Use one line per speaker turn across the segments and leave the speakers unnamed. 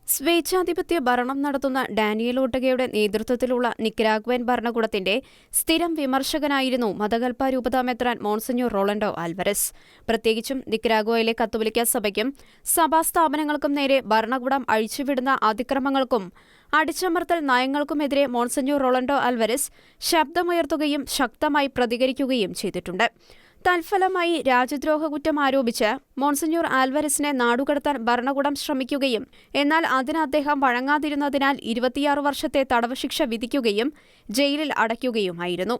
സ്വേച്ഛാധിപത്യ ഭരണം നടത്തുന്ന ഡാനിയൽ ഓർട്ടഗയുടെ നേതൃത്വത്തിലുള്ള നിക്കരാഗ്വൻ ഭരണകൂടത്തിന്റെ സ്ഥിരം വിമർശകനായിരുന്നു മതകൽപ്പ രൂപതാ മെത്രാൻ മോൺസിഞ്ഞോർ റൊളാൻഡോ ആൽവരസ്. പ്രത്യേകിച്ചും നിക്കരാഗ്വയിലെ കത്തോലിക്ക സഭയ്ക്കും സഭാസ്ഥാപനങ്ങൾക്കും നേരെ ഭരണകൂടം അഴിച്ചുവിടുന്ന അതിക്രമങ്ങൾക്കും അടിച്ചമർത്തൽ നയങ്ങൾക്കുമെതിരെ മോൺസിഞ്ഞോർ റൊളാൻഡോ ആൽവരസ് ശബ്ദമുയർത്തുകയും ശക്തമായി പ്രതികരിക്കുകയും ചെയ്തിട്ടുണ്ട്. തൽഫലമായി രാജ്യദ്രോഹ കുറ്റം ആരോപിച്ച് മോൺസിഞ്ഞോർ ആൽവരസിനെ നാടുകടത്താൻ ഭരണകൂടം ശ്രമിക്കുകയും എന്നാൽ അതിന് അദ്ദേഹം വഴങ്ങാതിരുന്നതിനാൽ 26 വർഷത്തെ തടവ് ശിക്ഷ വിധിക്കുകയും ജയിലിൽ അടയ്ക്കുകയുമായിരുന്നു.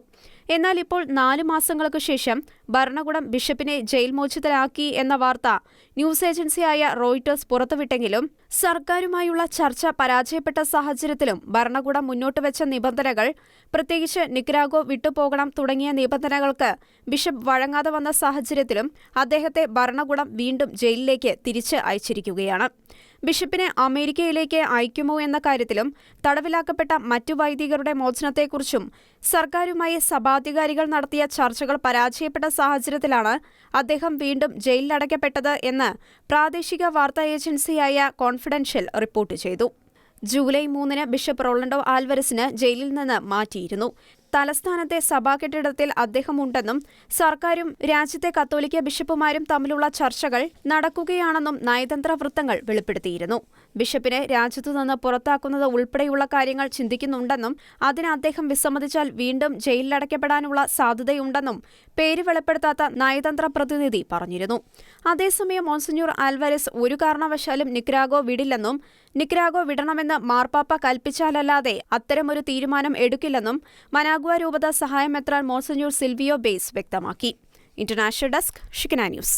എന്നാൽ ഇപ്പോൾ 4 മാസങ്ങൾക്കു ശേഷം ഭരണകൂടം ബിഷപ്പിനെ ജയിൽ മോചിതനാക്കി എന്ന വാർത്ത ന്യൂസ് ഏജൻസിയായ റോയിട്ടേഴ്സ് പുറത്തുവിട്ടെങ്കിലും സർക്കാരുമായുള്ള ചർച്ച പരാജയപ്പെട്ട സാഹചര്യത്തിലും ഭരണകൂടം മുന്നോട്ടുവെച്ച നിബന്ധനകൾ, പ്രത്യേകിച്ച് നിക്കരാഗ്വ വിട്ടുപോകണം തുടങ്ങിയ നിബന്ധനകൾക്ക് ബിഷപ്പ് വഴങ്ങാതെ വന്ന സാഹചര്യത്തിലും അദ്ദേഹത്തെ ഭരണകൂടം വീണ്ടും ജയിലിലേക്ക് തിരിച്ച് അയച്ചിരിക്കുകയാണ്. ബിഷപ്പിനെ അമേരിക്കയിലേക്ക് അയക്കുമോ എന്ന കാര്യത്തിലും തടവിലാക്കപ്പെട്ട മറ്റു വൈദികരുടെ മോചനത്തെക്കുറിച്ചും സർക്കാരുമായി സഭാധികാരികൾ നടത്തിയ ചർച്ചകൾ പരാജയപ്പെട്ട സാഹചര്യത്തിലാണ് അദ്ദേഹം വീണ്ടും ജയിലിലടയ്ക്കപ്പെട്ടത് എന്ന് പ്രാദേശിക വാർത്താ ഏജൻസിയായ കോൺഫിഡൻഷ്യൽ റിപ്പോർട്ട് ചെയ്തു. ജൂലൈ 3 ബിഷപ്പ് റൊളാൻഡോ ആൽവരസിന് ജയിലിൽ നിന്ന് മാറ്റിയിരുന്നു. തലസ്ഥാനത്തെ സഭാ കെട്ടിടത്തിൽ അദ്ദേഹമുണ്ടെന്നും സർക്കാരും രാജ്യത്തെ കത്തോലിക്ക ബിഷപ്പുമാരും തമ്മിലുള്ള ചർച്ചകൾ നടക്കുകയാണെന്നും നയതന്ത്ര വൃത്തങ്ങൾ വെളിപ്പെടുത്തിയിരുന്നു. ബിഷപ്പിനെ രാജ്യത്തുനിന്ന് പുറത്താക്കുന്നത് ഉൾപ്പെടെയുള്ള കാര്യങ്ങൾ ചിന്തിക്കുന്നുണ്ടെന്നും അതിന് അദ്ദേഹം വിസമ്മതിച്ചാൽ വീണ്ടും ജയിലിലടയ്ക്കപ്പെടാനുള്ള സാധ്യതയുണ്ടെന്നും പേര് വെളിപ്പെടുത്താത്ത നയതന്ത്ര പ്രതിനിധി പറഞ്ഞിരുന്നു. അതേസമയം മോൺസിഞ്ഞോർ ആൽവരസ് ഒരു കാരണവശാലും നിക്കരാഗ്വ വിടില്ലെന്നും നിക്കരാഗ്വ വിടണമെന്ന് മാർപ്പാപ്പ കൽപ്പിച്ചാലല്ലാതെ അത്തരമൊരു തീരുമാനം എടുക്കില്ലെന്നും മനാഗ്വ രൂപതാ സഹായ മെത്രാൻ മോൺസിഞ്ഞോർ സിൽവിയോ ബേസ് വ്യക്തമാക്കി. ഇന്റർനാഷണൽ ഡെസ്ക്, ഷിക്കന ന്യൂസ്.